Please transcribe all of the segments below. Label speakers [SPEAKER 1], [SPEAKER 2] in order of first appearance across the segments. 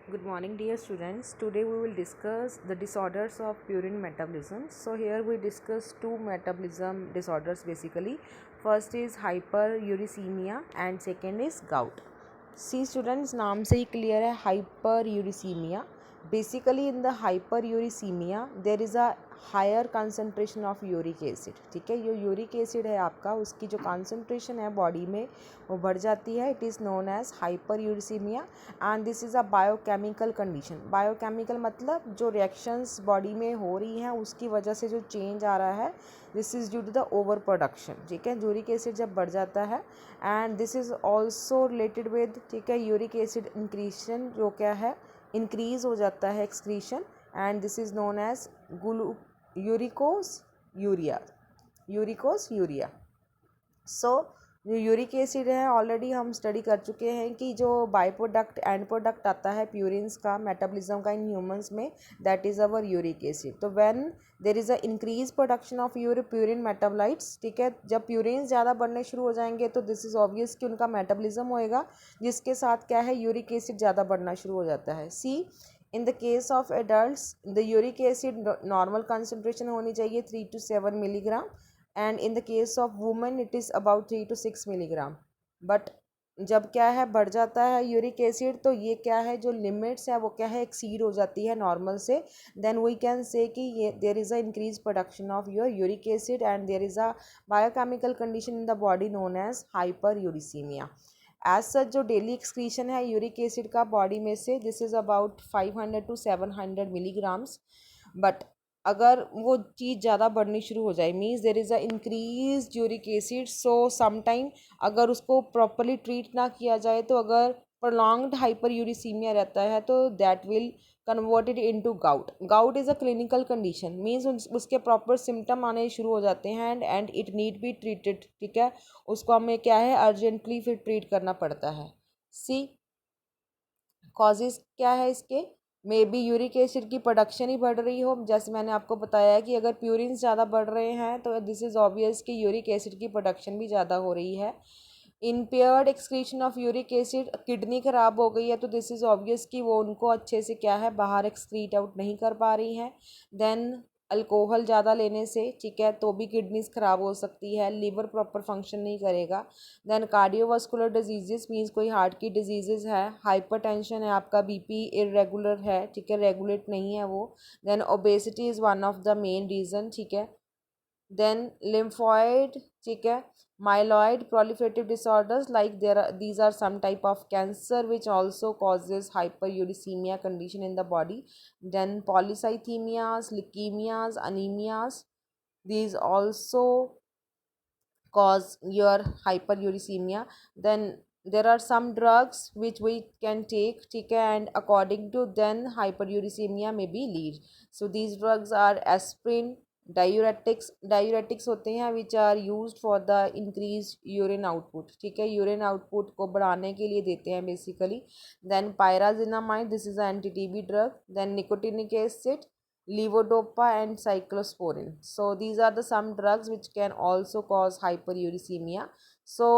[SPEAKER 1] Good morning, dear students. Today we will discuss the disorders of purine metabolism. So here we discuss two metabolism disorders basically. First is hyperuricemia and second is gout. See students, नाम से ही clear है hyperuricemia. Basically in the hyperuricemia there is a higher concentration of uric acid. ठीक है, जो uric acid है आपका उसकी जो कंसनट्रेशन है बॉडी में वो बढ़ जाती है. It is known as hyperuricemia and this is a biochemical condition. Biochemical मतलब जो रिएक्शंस बॉडी में हो रही हैं उसकी वजह से जो चेंज आ रहा है, this is due to the over production. ठीक है, यूरिक एसिड जब बढ़ जाता है and this is also related with, ठीक है, यूरिक एसिड इंक्रीशन जो क्या है इंक्रीज हो जाता है excretion and this is known as uricosuria. So जो यूरिक एसिड है ऑलरेडी हम स्टडी कर चुके हैं कि जो बाई प्रोडक्ट एंड प्रोडक्ट आता है प्यूरिन्स का मेटाबॉलिज्म का इन ह्यूमंस में, that is our uric acid. तो when there is a increase production of purine metabolites, ठीक है, जब प्यूरिन्स ज़्यादा बढ़ने शुरू हो जाएंगे तो दिस इज़ ऑब्वियस कि उनका मेटाबॉलिज्म होएगा जिसके साथ क्या है यूरिक एसिड ज़्यादा बढ़ना शुरू हो जाता है. See in the case of adults the uric acid normal concentration होनी चाहिए 3 to 7 milligram and in the case of women it is about 3 to 6 milligram. But जब क्या है बढ़ जाता है यूरिक एसिड तो ये क्या है जो लिमिट्स है वो क्या है एक्सीड हो जाती है नॉर्मल से, देन वी कैन से कि ये there is a increase production of your uric acid and there is a biochemical condition in the body known as hyperuricemia. As such जो डेली एक्सक्रीशन है uric acid का body में से this is about 500 to 700 milligrams. But अगर वो चीज़ ज़्यादा बढ़नी शुरू हो जाए means there is a increase uric acid, so sometime अगर उसको प्रॉपरली ट्रीट ना किया जाए तो अगर प्रोलॉन्ग्ड हाइपर यूरिसीमिया रहता है तो that will converted into gout. Gout is a clinical condition means उसके प्रॉपर सिम्टम आने शुरू हो जाते हैं and it need be treated. ठीक है, उसको हमें क्या है अर्जेंटली फिर ट्रीट करना पड़ता है. सी कॉजेज़ क्या है इसके, मे बी यूरिक एसिड की प्रोडक्शन ही बढ़ रही हो. जैसे मैंने आपको बताया कि अगर प्यूरिन ज़्यादा बढ़ रहे हैं तो दिस इज़ ऑब्वियस कि यूरिक एसिड की प्रोडक्शन भी ज़्यादा हो रही है. Impaired excretion of uric acid, kidney ख़राब हो गई है तो दिस इज़ ऑब्वियस कि वो उनको अच्छे से क्या है बाहर एक्सक्रीट आउट नहीं कर पा रही हैं. देन अल्कोहल ज़्यादा लेने से, ठीक है, तो भी किडनीज ख़राब हो सकती है, लीवर प्रॉपर फंक्शन नहीं करेगा. देन कार्डियोवास्कुलर डिजीजेस मीन्स कोई हार्ट की डिजीजेज है, हाइपरटेंशन है, आपका बीपी इरेगुलर है, ठीक है, रेगुलेट नहीं है वो. Then obesity is one of the main reason. ठीक है, देन lymphoid, ठीक है, myeloid proliferative disorders like these are some type of cancer which also causes hyperuricemia condition in the body. Then polycythemias, leukemias, anemias, these also cause your hyperuricemia. Then there are some drugs which we can take, ठीक है, and according to then hyperuricemia may be lead. So these drugs are aspirin, diuretics होते हैं which are used for the increase urine output. ठीक है, urine output को बढ़ाने के लिए देते हैं basically. Then pyrazinamide, this is anti TB drug. Then nicotinic acid, levodopa and cyclosporin. So these are the some drugs which can also cause hyperuricemia. So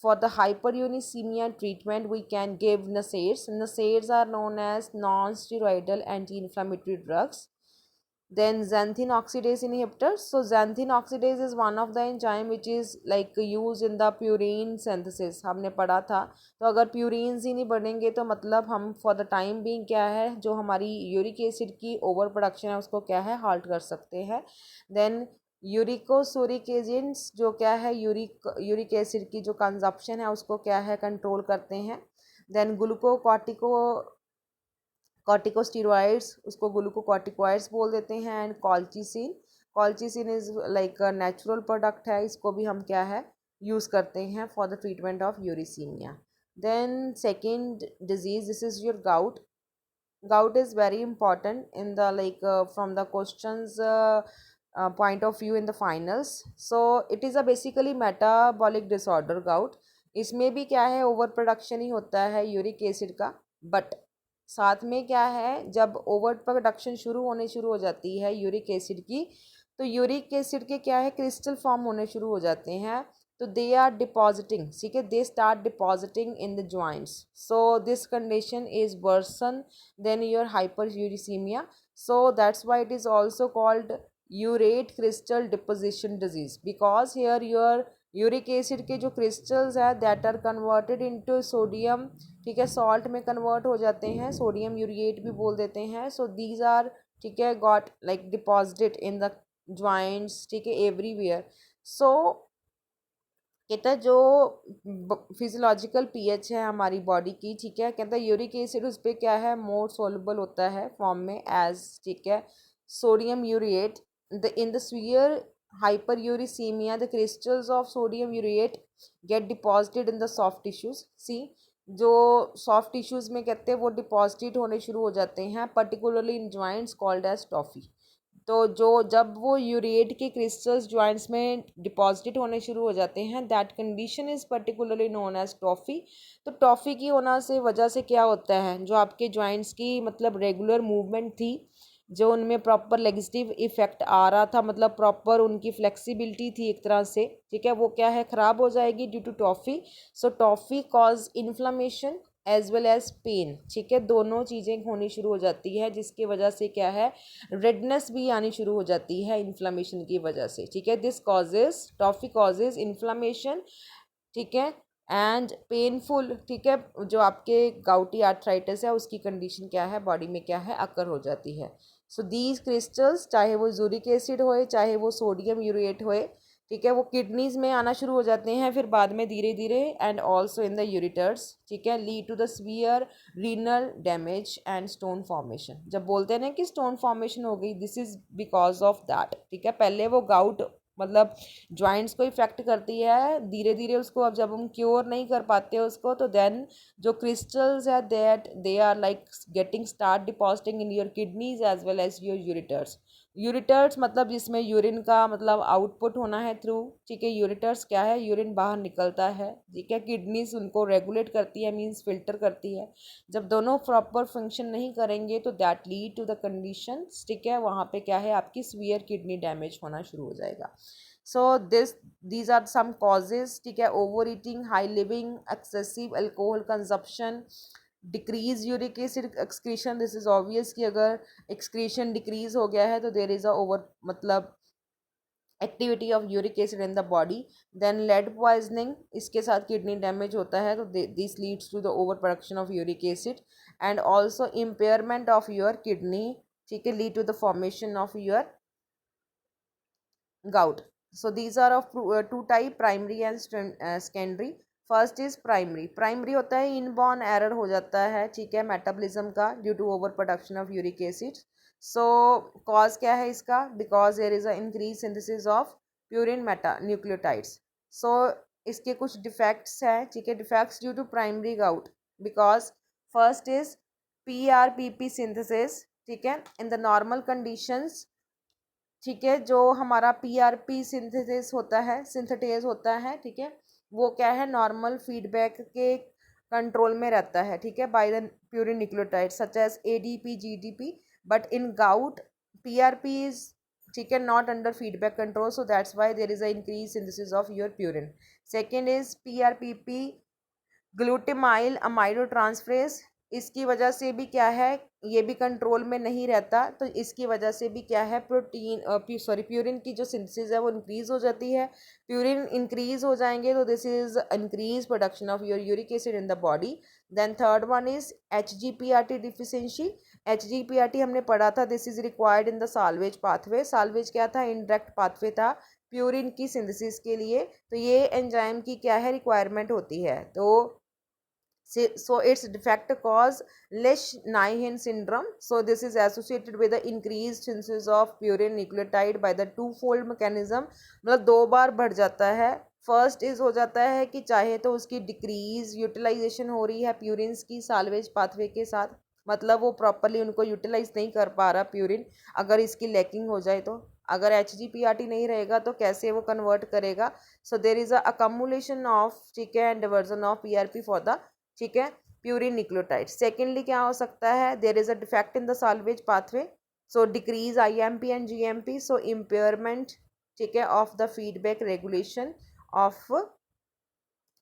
[SPEAKER 1] for the hyperuricemia treatment we can give NSAIDs. NSAIDs are known as non-steroidal anti-inflammatory drugs. Then xanthine oxidase inhibitors. So xanthine oxidase is one of the enzyme which is like used in the purine synthesis. हमने पढ़ा था. तो अगर purines ही नहीं बढ़ेंगे तो मतलब हम फॉर द टाइम बीइंग क्या है जो हमारी यूरिक एसिड की ओवर प्रोडक्शन है उसको क्या है हाल्ट कर सकते हैं. देन यूरिकोसूरिक एजेंट्स जो क्या है यूरिक एसिड की जो कंजप्शन है उसको क्या है कंट्रोल करते हैं. देन कॉर्टिकोस्टीरॉइड्स, उसको ग्लूकोकॉर्टिकॉइड्स बोल देते हैं. And colchicine is like a natural product है, इसको भी हम क्या है यूज़ करते हैं for the treatment of uricemia. Then second disease, this is your gout. Gout is very important in the like from the questions point of view in the finals. So it is a basically metabolic disorder gout. इसमें भी क्या है over production ही होता है uric acid का. But साथ में क्या है जब ओवर प्रोडक्शन शुरू हो जाती है यूरिक एसिड की तो यूरिक एसिड के क्या है क्रिस्टल फॉर्म होने शुरू हो जाते हैं तो दे आर डिपॉजिटिंग, ठीक है, they start depositing in the joints. So this condition is worsen than your hyperuricemia. So that's why it is also called urate crystal deposition disease, because here your uric acid के जो crystals है that are converted into sodium, ठीक है, salt में convert हो जाते हैं, sodium urate भी बोल देते हैं. सो दीज आर, ठीक है, got like deposited in the joints, ठीक है, एवरीवेयर. सो कहता है जो फिजियोलॉजिकल पीएच है हमारी बॉडी की, ठीक है, कहता है यूरिक एसिड उस पर क्या है, मोर सोलबल होता है फॉर्म में एज, ठीक है, sodium urate. The in the sphere hyperuricemia the crystals of sodium urate get deposited in the soft tissues. See, जो सॉफ्ट टिश्यूज में कहते हैं वो डिपॉजिट होने शुरू हो जाते हैं, particularly in joints called as tophi. तो जो जब वो यूरेट के क्रिस्टल्स जॉइंट्स में डिपॉजिट होने शुरू हो जाते हैं, that condition is particularly known as tophi. तो टॉफ़ी की होना से वजह से क्या होता है, जो आपके जॉइंट्स की मतलब रेगुलर मूवमेंट थी, जो उनमें प्रॉपर लेगिस्टिव इफेक्ट आ रहा था, मतलब प्रॉपर उनकी फ्लेक्सिबिलिटी थी एक तरह से, ठीक है, वो क्या है, ख़राब हो जाएगी due to tophi. So tophi cause inflammation as well as pain, ठीक है, दोनों चीज़ें होनी शुरू हो जाती है, जिसकी वजह से क्या है, रेडनेस भी आनी शुरू हो जाती है इन्फ्लामेशन की वजह से, ठीक है. This causes, toffee causes inflammation, ठीक है, एंड पेनफुल, ठीक है, जो आपके गाउटी आर्थराइटिस है उसकी कंडीशन क्या है, बॉडी में क्या है, अकर हो जाती है. सो दीज क्रिस्टल्स, चाहे वो यूरिक एसिड होए चाहे वो सोडियम यूरेट होए, ठीक है, वो किडनीज में आना शुरू हो जाते हैं, फिर बाद में धीरे धीरे and also in the ureters, ठीक है, lead to the severe renal damage and stone formation. जब बोलते हैं ना कि स्टोन फॉर्मेशन हो गई, this is because of that, ठीक है. पहले वो गाउट मतलब ज्वाइंट्स को इफेक्ट करती है, धीरे धीरे उसको अब जब हम क्योर नहीं कर पाते उसको, तो देन जो क्रिस्टल्स है that they are like getting start depositing in your kidneys as well as your ureters. Ureters मतलब जिसमें यूरिन का मतलब आउटपुट होना है थ्रू, ठीक है, यूरिटर्स क्या है, यूरिन बाहर निकलता है, ठीक है, किडनीज उनको रेगुलेट करती है, मींस फिल्टर करती है. जब दोनों प्रॉपर फंक्शन नहीं करेंगे तो that lead to the condition, ठीक है, वहाँ पे क्या है, आपकी सीवियर किडनी डैमेज होना शुरू हो जाएगा. So these are some causes, ठीक है, over eating, high living, excessive alcohol consumption, decrease uric acid excretion. This is obvious कि अगर एक्सक्रीशन डिक्रीज हो गया है तो देर इज़ अ ओवर मतलब activity of uric acid in the body. Then lead poisoning, इसके साथ किडनी डैमेज होता है, तो this leads to the over production of uric acid and also impairment of your kidney, ठीक है, lead to the formation of your gout. So these are of two type, primary and secondary. First is primary. Primary होता है inborn error हो जाता है, ठीक है, metabolism का due to over production of uric acid. So cause क्या है इसका, because there is a increase synthesis of purine meta nucleotides. So इसके कुछ डिफेक्ट्स हैं, ठीक है, defects due to primary gout, because first is PRPP synthesis, ठीक है, इन द नॉर्मल कंडीशंस, ठीक है, जो हमारा PRP सिंथेसिस होता है, सिंथेटेज होता है, ठीक है, वो क्या है, नॉर्मल फीडबैक के कंट्रोल में रहता है, ठीक है, by the purine nucleotide such as ADP GDP. But in gout PRP is, ठीक है, not under feedback control, so that's why there is a increase synthesis of your purine. Second is PRPP glutamyl amidotransferase. इसकी वजह से भी क्या है, ये भी कंट्रोल में नहीं रहता, तो इसकी वजह से भी क्या है, प्यूरिन की जो सिंथेसिस है वो इंक्रीज हो जाती है. प्यूरिन इंक्रीज हो जाएंगे तो this is increase production of your uric acid in the body. Then third one is HGPRT deficiency. HGPRT हमने पढ़ा था, this is required in the salvage pathway. Salvage क्या था, इनडायरेक्ट पाथवे था प्यूरिन की सिंथेसिस के लिए, तो ये एंजाइम की क्या है, रिक्वायरमेंट होती है. तो so its defect cause Lesch-Nyhan syndrome. So this is associated with the increased synthesis of purine nucleotide by the two-fold mechanism. मतलब दो बार बढ़ जाता है. फर्स्ट इज हो जाता है कि चाहे तो उसकी डिक्रीज यूटिलाइजेशन हो रही है प्यूरिन्स की साल्वेज पाथवे के साथ, मतलब वो प्रॉपरली उनको यूटिलाइज नहीं कर पा रहा प्यूरिन, अगर इसकी लैकिंग हो जाए तो. अगर HGPRT नहीं रहेगा तो कैसे वो कन्वर्ट करेगा. सो देर इज अ अकमुलेशन ऑफ, ठीक है, and diversion of PRP for the, ठीक है, प्यूरिन न्यूक्लियोटाइड. सेकेंडली क्या हो सकता है, there is a defect in the salvage pathway, so decrease IMP and GMP, so impairment, ठीक है, of the feedback regulation of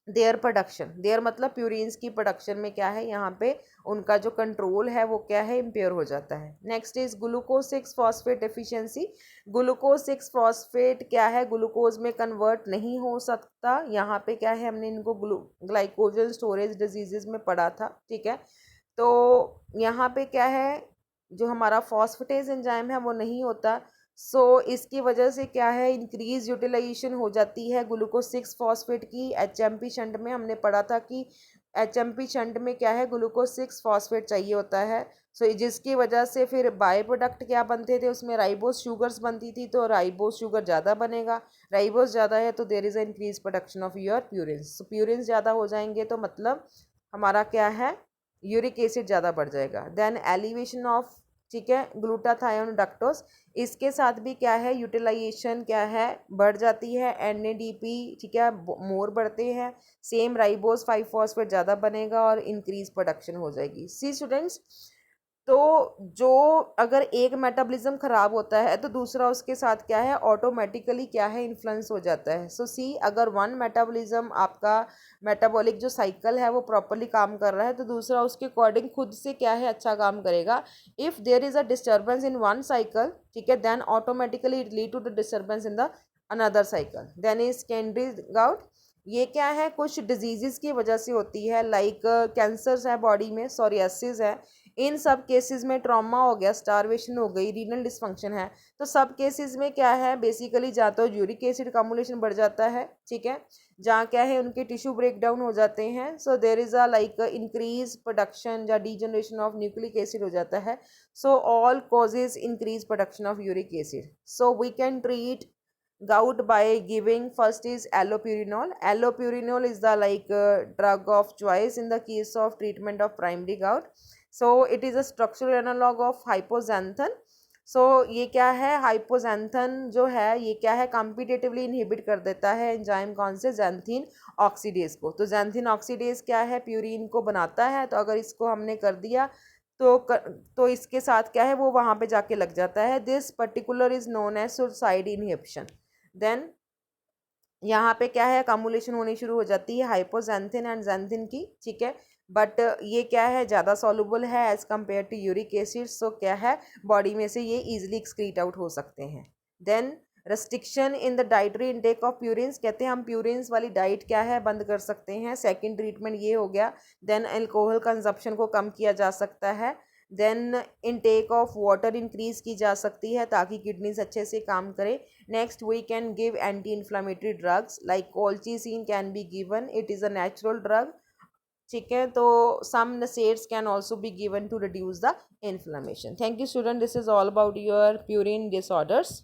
[SPEAKER 1] their production, there मतलब purines की प्रोडक्शन में क्या है यहाँ पे उनका जो कंट्रोल है वो क्या है इम्पेयर हो जाता है। Next is glucose 6 phosphate efficiency. Glucose 6 phosphate क्या है, ग्लूकोज में कन्वर्ट नहीं हो सकता। यहाँ पे क्या है, हमने इनको ग्लाइकोजन स्टोरेज डिजीजेज में पढ़ा था, ठीक है। तो यहाँ पे क्या है, जो हमारा फॉस्फेटेज एंजाइम है वो नहीं होता। इसकी वजह से क्या है, इंक्रीज यूटिलाइजेशन हो जाती है ग्लूकोज 6 फॉस्फेट की। एचएमपी शंट में हमने पढ़ा था कि एचएमपी शंट में क्या है, ग्लूकोज 6 फॉस्फेट चाहिए होता है। जिसकी वजह से फिर बाय प्रोडक्ट क्या बनते थे, उसमें राइबोस शुगर्स बनती थी, तो राइबोस शुगर ज़्यादा बनेगा। राइबोस ज़्यादा है तो there is a increase production of your purines. Purines ज़्यादा हो जाएंगे तो मतलब हमारा क्या है, यूरिक एसिड ज़्यादा बढ़ जाएगा। देन एलिवेशन ऑफ, ठीक है, ग्लूटाथायोन डक्टोस, इसके साथ भी क्या है यूटिलाइजेशन क्या है बढ़ जाती है। एनएडीपी, ठीक है, मोर बढ़ते हैं। सेम राइबोस 5 फॉस्फेट ज़्यादा बनेगा और इंक्रीज प्रोडक्शन हो जाएगी। सी स्टूडेंट्स, तो जो अगर एक मेटाबॉलिज्म खराब होता है तो दूसरा उसके साथ क्या है ऑटोमेटिकली क्या है इन्फ्लुएंस हो जाता है। सी अगर वन मेटाबॉलिज्म आपका मेटाबॉलिक जो साइकिल है वो प्रॉपरली काम कर रहा है तो दूसरा उसके अकॉर्डिंग खुद से क्या है अच्छा काम करेगा। If there is a disturbance in one cycle, ठीक है, then automatically it lead to the disturbance in the another cycle. Then is secondary gout, ये क्या है कुछ डिजीजेस की वजह से होती है, लाइक कैंसर्स है बॉडी में, सोरियासिस है। इन सब केसेस में ट्रॉमा हो गया, स्टारवेशन हो गई, रीनल डिसफंक्शन है। तो सब केसेस में क्या है बेसिकली जहाँ तो यूरिक एसिड कम्युलेशन बढ़ जाता है, ठीक है, जहाँ क्या है उनके टिश्यू ब्रेक डाउन हो जाते हैं। There is a like increase production या डीजनरेशन ऑफ न्यूक्लिक एसिड हो जाता है। All causes increase production of uric acid. We can treat gout by giving, first is allopurinol. Allopurinol is the drug of choice in the case of treatment of primary gout. It is a structural analog of hypoxanthine. ये क्या है, हाइपोजैंथन जो है ये क्या है competitively inhibit कर देता है एंजाइम कौन से, जैंथीन ऑक्सीडेज को। तो जैंथीन ऑक्सीडेज क्या है, प्यूरिन को बनाता है। तो अगर इसको हमने कर दिया तो इसके साथ क्या है वो वहाँ पे जाके लग जाता है। This particular is known as suicide inhibition. Then यहाँ पे क्या है कम्युलेशन होनी शुरू हो जाती है हाइपोजैंथिन एंड जैंथिन की, ठीक है। बट ये क्या है ज़्यादा सॉल्युबल है as compare to uric acid. क्या है बॉडी में से ये इजिली एक्सक्रीट आउट हो सकते हैं। Then restriction in the dietary intake of purines, कहते हैं हम प्यूरिन्स वाली डाइट क्या है बंद कर सकते हैं। सेकेंड ट्रीटमेंट ये हो गया। देन एल्कोहल कंजप्शन को कम किया जा सकता है। Then intake of water increase की जा सकती है ताकि किडनीज अच्छे से काम करें। Next we can give anti inflammatory drugs like colchicine can be given, it is a natural drug, ठीक है। तो some NSAIDs can also be given to reduce the inflammation. Thank you student, this is all about your purine disorders.